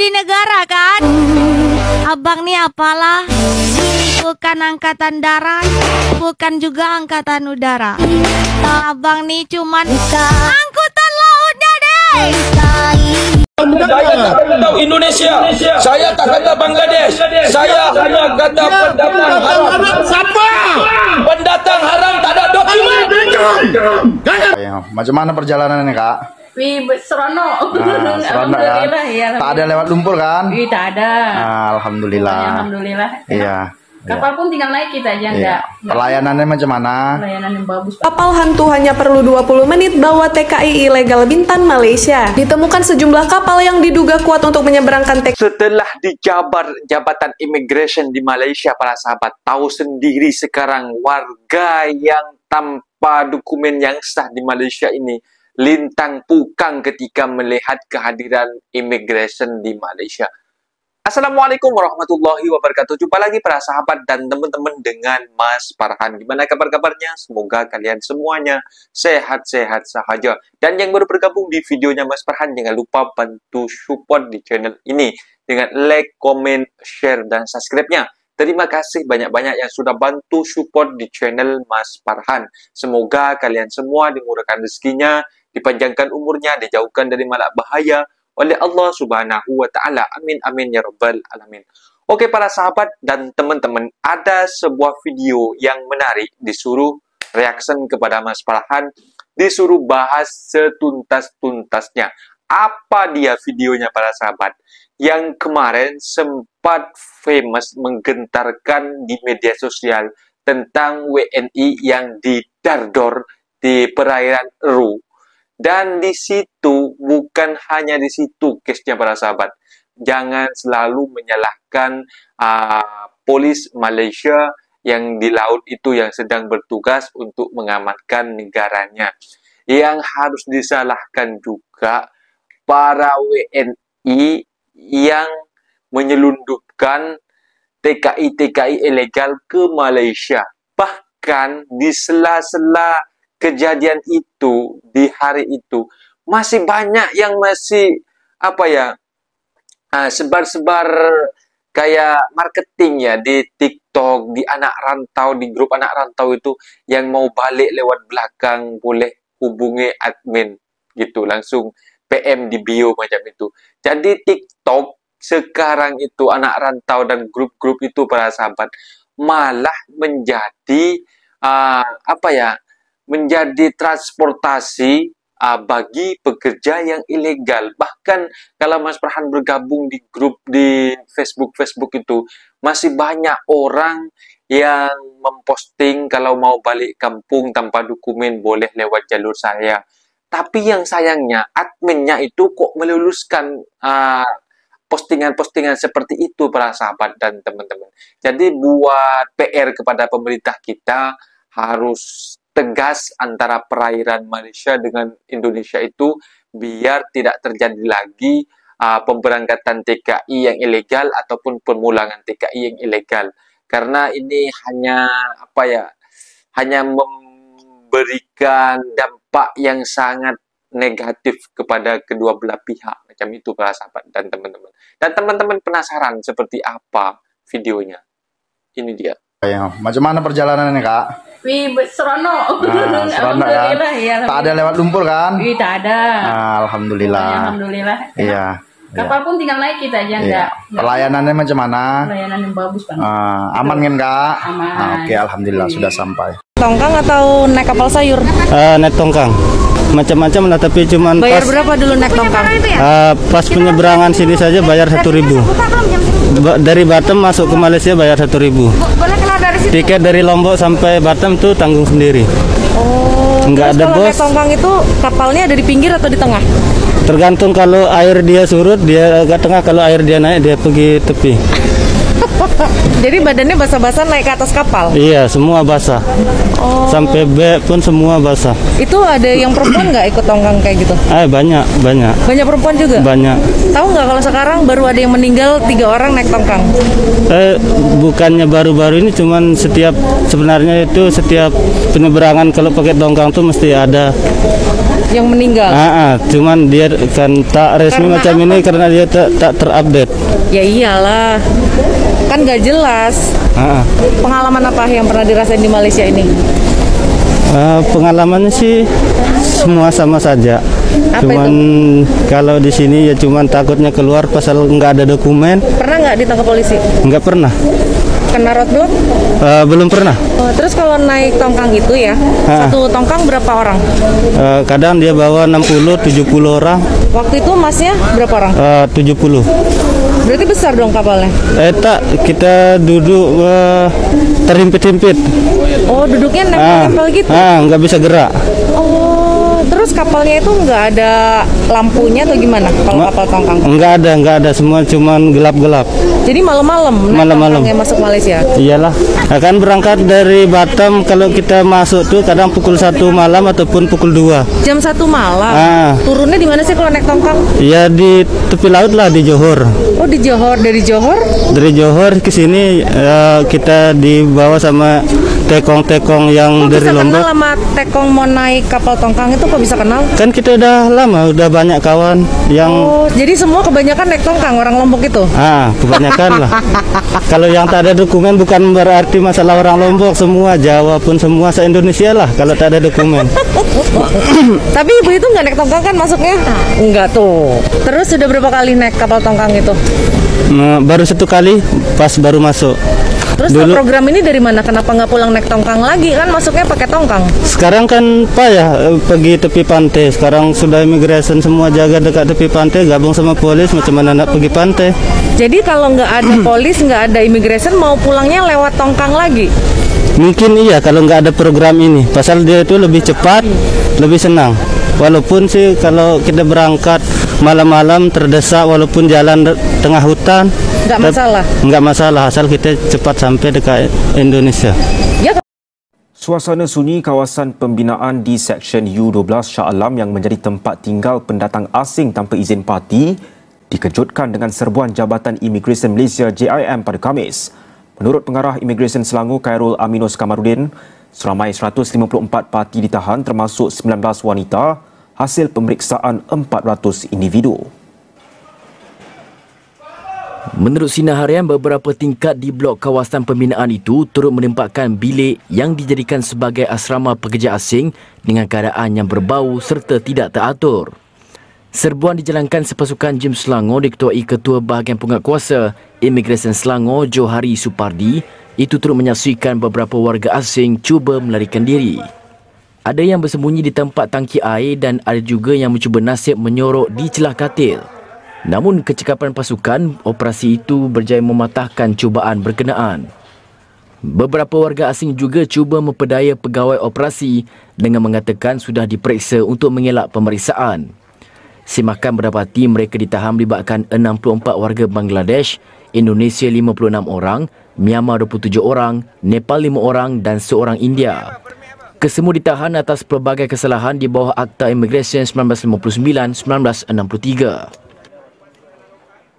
wali negara kan? Abang nih apalah? Bukan angkatan darat, bukan juga angkatan udara. Abang nih cuman angkutan lautnya deh. Saya tak tahu Indonesia. Saya tak kata Bangladesh. Saya hanya kata pendatang haram. Siapa? Pendatang haram tak ada dokumen. Macam mana perjalanannya, Kak? Serono. Serono ya. Tak ada lewat lumpur kan? Tak ada. Alhamdulillah. Alhamdulillah. Iya. Kapal pun tinggal naik kita aja enggak. Pelayanannya macam mana? Pelayanan yang bagus. Kapal hantu hanya perlu 20 menit bawa TKI ilegal Bintan, Malaysia. Ditemukan sejumlah kapal yang diduga kuat untuk menyeberangkan TKI. Setelah dijabar Jabatan Immigration di Malaysia, para sahabat, tahu sendiri sekarang warga yang tanpa dokumen yang sah di Malaysia ini lintang pukang ketika melihat kehadiran immigration di Malaysia. Assalamualaikum warahmatullahi wabarakatuh. Jumpa lagi para sahabat dan teman-teman dengan Mas Farhan. Gimana kabar-kabarnya? Semoga kalian semuanya sehat-sehat sahaja. Dan yang baru bergabung di videonya Mas Farhan, jangan lupa bantu support di channel ini dengan like, comment, share, dan subscribe-nya. Terima kasih banyak-banyak yang sudah bantu support di channel Mas Farhan. Semoga kalian semua dimurahkan rezekinya, dipanjangkan umurnya, dijauhkan dari malak bahaya oleh Allah Subhanahu wa Ta'ala. Amin, amin, ya Rabbal Alamin. Oke, para sahabat dan teman-teman, ada sebuah video yang menarik, disuruh reaction kepada Mas Farhan, disuruh bahas setuntas-tuntasnya. Apa dia videonya, para sahabat? Yang kemarin sempat famous, menggentarkan di media sosial tentang WNI yang didardor di perairan Ru. Dan di situ, bukan hanya di situ case-nya, para sahabat. Jangan selalu menyalahkan polis Malaysia yang di laut itu yang sedang bertugas untuk mengamankan negaranya. Yang harus disalahkan juga para WNI yang menyelundupkan TKI-TKI ilegal ke Malaysia. Bahkan di sela-sela kejadian itu, di hari itu, masih banyak yang masih sebar-sebar kayak marketing ya di TikTok, di anak rantau, di grup anak rantau itu, yang mau balik lewat belakang boleh hubungi admin gitu, langsung PM di bio macam itu. Jadi TikTok sekarang itu, anak rantau dan grup-grup itu, para sahabat, malah menjadi menjadi transportasi bagi pekerja yang ilegal. Bahkan kalau Mas Farhan bergabung di grup di Facebook itu, masih banyak orang yang memposting kalau mau balik kampung tanpa dokumen boleh lewat jalur saya. Tapi yang sayangnya adminnya itu kok meluluskan postingan-postingan seperti itu, para sahabat dan teman-teman. Jadi buat PR kepada pemerintah kita, harus tegas antara perairan Malaysia dengan Indonesia itu, biar tidak terjadi lagi pemberangkatan TKI yang ilegal ataupun pemulangan TKI yang ilegal. Karena ini hanya hanya memberikan dampak yang sangat negatif kepada kedua belah pihak, macam itu, para sahabat dan teman-teman. Dan teman-teman penasaran seperti apa videonya? Ini dia. Macam mana perjalanannya, Kak? Serono. Serono ya. Tak ada lewat lumpur kan? Tak ada. Alhamdulillah. Alhamdulillah. Iya. Kapal pun tinggal naik kita aja enggak. Pelayanannya macam mana? Pelayanan yang bagus kan. Aman kan, Kak? Aman. Oke, alhamdulillah sudah sampai. Tongkang atau naik kapal sayur? Naik tongkang. Macam-macam lah, tapi cuman bayar berapa dulu naik tongkang? Pas penyeberangan sini saja bayar 1.000. Dari Batam masuk ke Malaysia bayar 1.000. Tiket dari Lombok sampai Batam tuh tanggung sendiri. Oh. Enggak ada bos. Naik tongkang itu kapalnya ada di pinggir atau di tengah? Tergantung, kalau air dia surut dia agak tengah, kalau air dia naik dia pergi tepi. Jadi badannya basah-basah naik ke atas kapal? Iya, semua basah. Oh. Sampai bek pun semua basah. Itu ada yang perempuan nggak ikut tongkang kayak gitu? Banyak. Banyak perempuan juga? Banyak. Tahu nggak kalau sekarang baru ada yang meninggal 3 orang naik tongkang? Bukannya baru-baru ini, cuman sebenarnya itu setiap penyeberangan kalau pakai tongkang tuh mesti ada yang meninggal. Cuman dia kan tak resmi Karena macam apa? ini karena dia tak terupdate. Ya iyalah, kan gak jelas. Pengalaman apa yang pernah dirasain di Malaysia ini? Pengalamannya sih semua sama saja. Apa Cuman kalau di sini ya cuman takutnya keluar pasal nggak ada dokumen. Pernah nggak ditangkap polisi? Nggak pernah. Kena roadblock? Belum pernah. Terus kalau naik tongkang itu ya, satu tongkang berapa orang? Kadang dia bawa 60-70 orang. Waktu itu masnya berapa orang? 70. Berarti besar dong kapalnya? Tak, kita duduk terhimpit-himpit. Oh, duduknya nempel-nempel gitu? Nggak bisa gerak. Oh, terus kapalnya itu nggak ada lampunya atau gimana kalau kapal tongkang? Nggak ada, semua cuman gelap-gelap. Jadi malam-malam tongkangnya masuk Malaysia? Iyalah, akan berangkat dari Batam. Kalau kita masuk tuh kadang pukul 1 malam ataupun pukul 2. Jam 1 malam? Turunnya di mana sih kalau naik tongkang? Ya di tepi laut lah, di Johor. Oh, di Johor. Dari Johor? Dari Johor ke sini kita dibawa sama tekong-tekong yang dari Lombok. Kok bisa kenal sama tekong mau naik kapal tongkang itu, kok bisa kenal? Kan kita udah lama, udah banyak kawan yang... Oh, jadi semua kebanyakan naik tongkang orang Lombok itu? Kebanyakan lah. Kalau yang tak ada dokumen bukan berarti masalah orang Lombok, semua Jawa pun semua se-Indonesia lah kalau tak ada dokumen. Tapi ibu itu nggak naik tongkang kan masuknya? Enggak tuh. Terus sudah berapa kali naik kapal tongkang itu? Baru 1 kali pas baru masuk. Terus program ini dari mana? Kenapa nggak pulang naik tongkang lagi? Kan masuknya pakai tongkang. Sekarang kan payah pergi tepi pantai. Sekarang sudah immigration semua jaga dekat tepi pantai, gabung sama polis, macam mana nak pergi pantai. Jadi kalau nggak ada polis, nggak ada immigration, mau pulangnya lewat tongkang lagi? Mungkin iya kalau nggak ada program ini. Pasal dia itu lebih cepat, lebih senang. Walaupun sih kalau kita berangkat malam-malam terdesak, walaupun jalan tengah hutan, nggak masalah. Nggak masalah asal kita cepat sampai dekat Indonesia. Ya. Suasana sunyi kawasan pembinaan di Seksyen U12 Shah Alam yang menjadi tempat tinggal pendatang asing tanpa izin parti dikejutkan dengan serbuan Jabatan Imigresen Malaysia JIM pada Khamis. Menurut Pengarah Imigresen Selangor Khairul Aminus Kamarudin, seramai 154 parti ditahan termasuk 19 wanita hasil pemeriksaan 400 individu. Menurut Sinar Harian, beberapa tingkat di blok kawasan pembinaan itu turut menempatkan bilik yang dijadikan sebagai asrama pekerja asing dengan keadaan yang berbau serta tidak teratur. Serbuan dijalankan sepasukan JIM Selangor diketuai Ketua Bahagian Penguatkuasa Imigresen Selangor Johari Supardi. Itu turut menyaksikan beberapa warga asing cuba melarikan diri. Ada yang bersembunyi di tempat tangki air dan ada juga yang mencuba nasib menyorok di celah katil. Namun kecekapan pasukan, operasi itu berjaya mematahkan cubaan berkenaan. Beberapa warga asing juga cuba memperdaya pegawai operasi dengan mengatakan sudah diperiksa untuk mengelak pemeriksaan. Simakan mendapati mereka ditahan melibatkan 64 warga Bangladesh, Indonesia 56 orang, Myanmar 27 orang, Nepal 5 orang dan seorang India. Kesemua ditahan atas pelbagai kesalahan di bawah Akta Imigresen 1959-1963.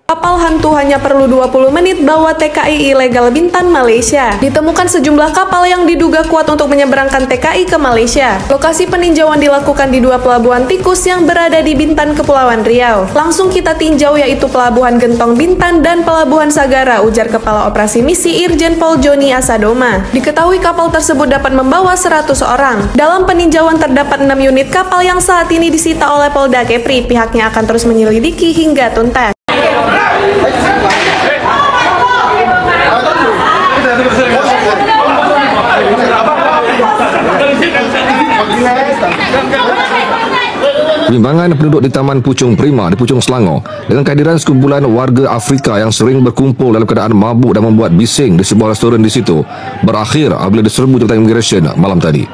Kapal hantu hanya perlu 20 menit bawa TKI ilegal Bintan, Malaysia. Ditemukan sejumlah kapal yang diduga kuat untuk menyeberangkan TKI ke Malaysia. Lokasi peninjauan dilakukan di 2 pelabuhan tikus yang berada di Bintan, Kepulauan Riau. Langsung kita tinjau yaitu Pelabuhan Gentong Bintan dan Pelabuhan Sagara, ujar Kepala Operasi Misi Irjen Pol Joni Asadoma. Diketahui kapal tersebut dapat membawa 100 orang. Dalam peninjauan terdapat 6 unit kapal yang saat ini disita oleh Polda Kepri. Pihaknya akan terus menyelidiki hingga tuntas. Penimbangan penduduk di Taman Puchong Prima di Puchong Selangor dengan kehadiran sekumpulan warga Afrika yang sering berkumpul dalam keadaan mabuk dan membuat bising di sebuah restoran di situ berakhir apabila diserbu Jabatan Imigresen malam tadi.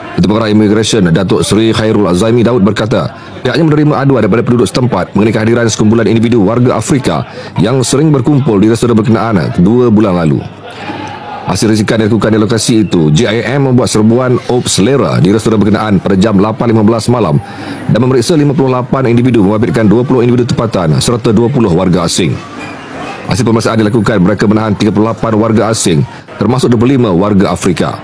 Ketua Pengarah Imigresen Datuk Seri Khairul Zaimi Daud berkata, pihaknya menerima aduan daripada penduduk setempat mengenai kehadiran sekumpulan individu warga Afrika yang sering berkumpul di restoran berkenaan 2 bulan lalu. Hasil risikan yang dilakukan di lokasi itu, JIM membuat serbuan Op Selera di restoran berkenaan pada jam 8.15 malam dan memeriksa 58 individu membabitkan 20 individu tempatan serta 20 warga asing. Hasil pemeriksaan dilakukan, mereka menahan 38 warga asing termasuk 25 warga Afrika.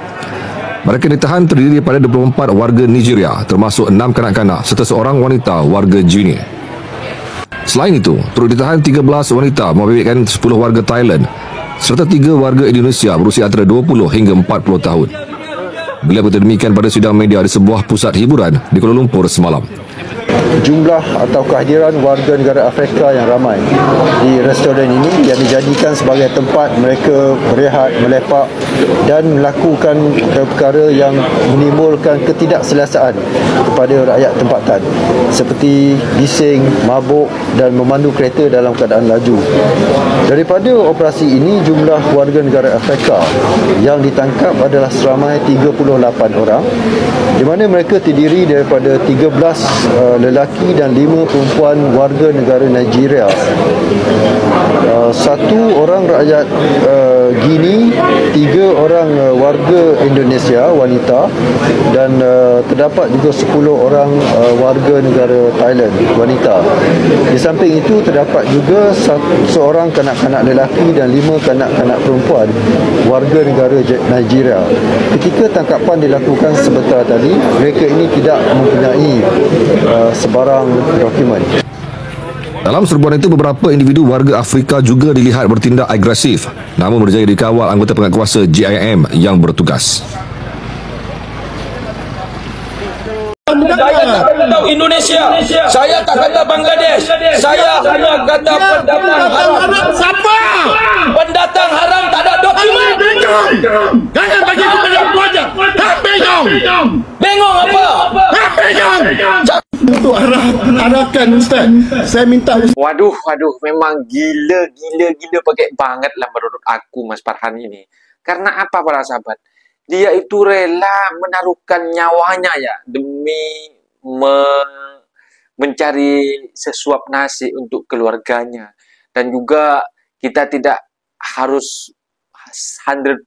Mereka ditahan terdiri daripada 24 warga Nigeria, termasuk 6 kanak-kanak serta seorang wanita warga Guinea. Selain itu, turut ditahan 13 wanita membebaskan 10 warga Thailand serta 3 warga Indonesia berusia antara 20 hingga 40 tahun. Beliau berkata demikian pada sidang media di sebuah pusat hiburan di Kuala Lumpur semalam. Jumlah atau kehadiran warga negara Afrika yang ramai di restoran ini yang dijadikan sebagai tempat mereka berehat, melepak dan melakukan perkara yang menimbulkan ketidakselesaan kepada rakyat tempatan seperti bising, mabuk dan memandu kereta dalam keadaan laju. Daripada operasi ini, jumlah warga negara Afrika yang ditangkap adalah seramai 38 orang, di mana mereka terdiri daripada 13 lelaki dan 5 perempuan warga negara Nigeria. 1 orang rakyat Guinea, 3 orang warga Indonesia wanita dan terdapat juga 10 orang warga negara Thailand wanita. Di samping itu terdapat juga seorang kanak-kanak lelaki dan 5 kanak-kanak perempuan warga negara Nigeria. Ketika tangkapan dilakukan sebentar tadi, mereka ini tidak mempunyai sebarang dokumen. Dalam serbuan itu, beberapa individu warga Afrika juga dilihat bertindak agresif, namun berjaya dikawal anggota penguatkuasa JIM yang bertugas. Saya tak kata Indonesia, saya tak kata Bangladesh, saya hanya kata pendatang haram. Siapa? Pendatang haram tak ada dokumen. Jangan bagi aku aku aja. Tak bengong. Bengong apa? Tak bengong. Untuk arahkan Ustaz, saya minta Ustaz. Waduh, memang gila pakai banget lah menurut aku Mas Farhan ini. Karena apa para sahabat? Dia itu rela menaruhkan nyawanya ya demi mencari sesuap nasi untuk keluarganya. Dan juga kita tidak harus 100%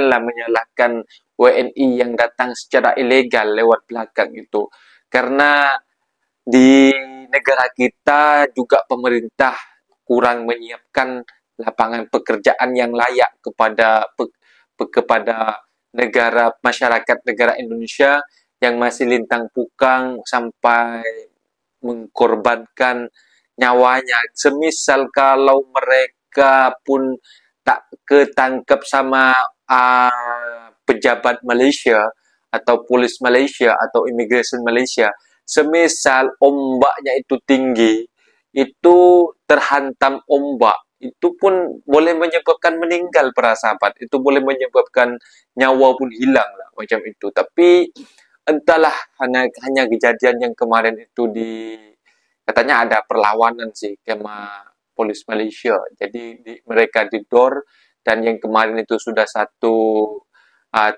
lah menyalahkan WNI yang datang secara ilegal lewat belakang itu. Karena di negara kita juga pemerintah kurang menyiapkan lapangan pekerjaan yang layak kepada negara masyarakat negara Indonesia yang masih lintang pukang sampai mengkorbankan nyawanya. Semisal kalau mereka pun tak ketangkep sama pejabat Malaysia atau polis Malaysia atau immigration Malaysia, semisal ombaknya itu tinggi, itu terhantam ombak, itu pun boleh menyebabkan meninggal para sahabat, itu boleh menyebabkan nyawa pun hilang lah macam itu. Tapi entahlah, hanya kejadian yang kemarin itu katanya ada perlawanan sih kema polis Malaysia, jadi mereka didor, dan yang kemarin itu sudah 1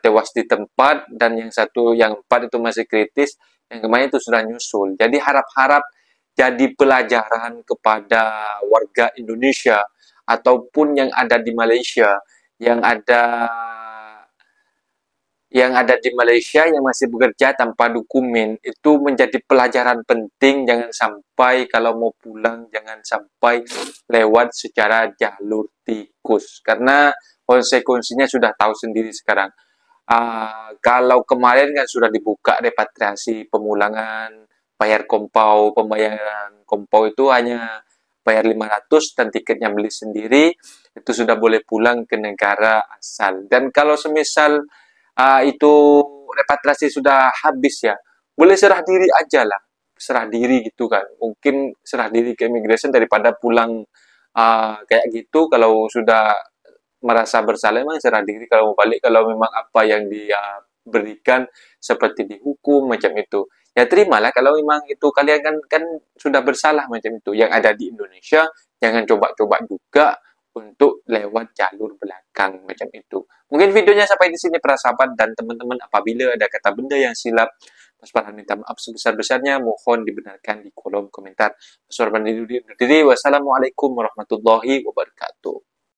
tewas di tempat dan yang 4 itu masih kritis, yang kemarin itu sudah nyusul. Jadi harap-harap jadi pelajaran kepada warga Indonesia ataupun yang ada di Malaysia, yang ada di Malaysia yang masih bekerja tanpa dokumen, itu menjadi pelajaran penting. Jangan sampai kalau mau pulang, jangan sampai lewat secara jalur tikus, karena konsekuensinya sudah tahu sendiri sekarang. Kalau kemarin kan sudah dibuka repatriasi pemulangan, bayar kompau, pembayaran kompau itu hanya bayar 500 dan tiketnya beli sendiri, itu sudah boleh pulang ke negara asal. Dan kalau semisal itu repatriasi sudah habis ya, boleh serah diri aja lah, serah diri gitu kan. Mungkin serah diri ke immigration daripada pulang kayak gitu. Kalau sudah merasa bersalah, memang serah diri kalau mau balik, kalau memang apa yang dia berikan seperti dihukum macam itu, ya terimalah. Kalau memang itu kalian kan sudah bersalah macam itu. Yang ada di Indonesia, jangan coba-coba juga untuk lewat jalur belakang macam itu. Mungkin videonya sampai di sini para sahabat, dan teman-teman apabila ada kata benda yang silap, Mas Farhan minta maaf sebesar-besarnya, mohon dibenarkan di kolom komentar. Mas Farhan diri. Wassalamualaikum warahmatullahi wabarakatuh.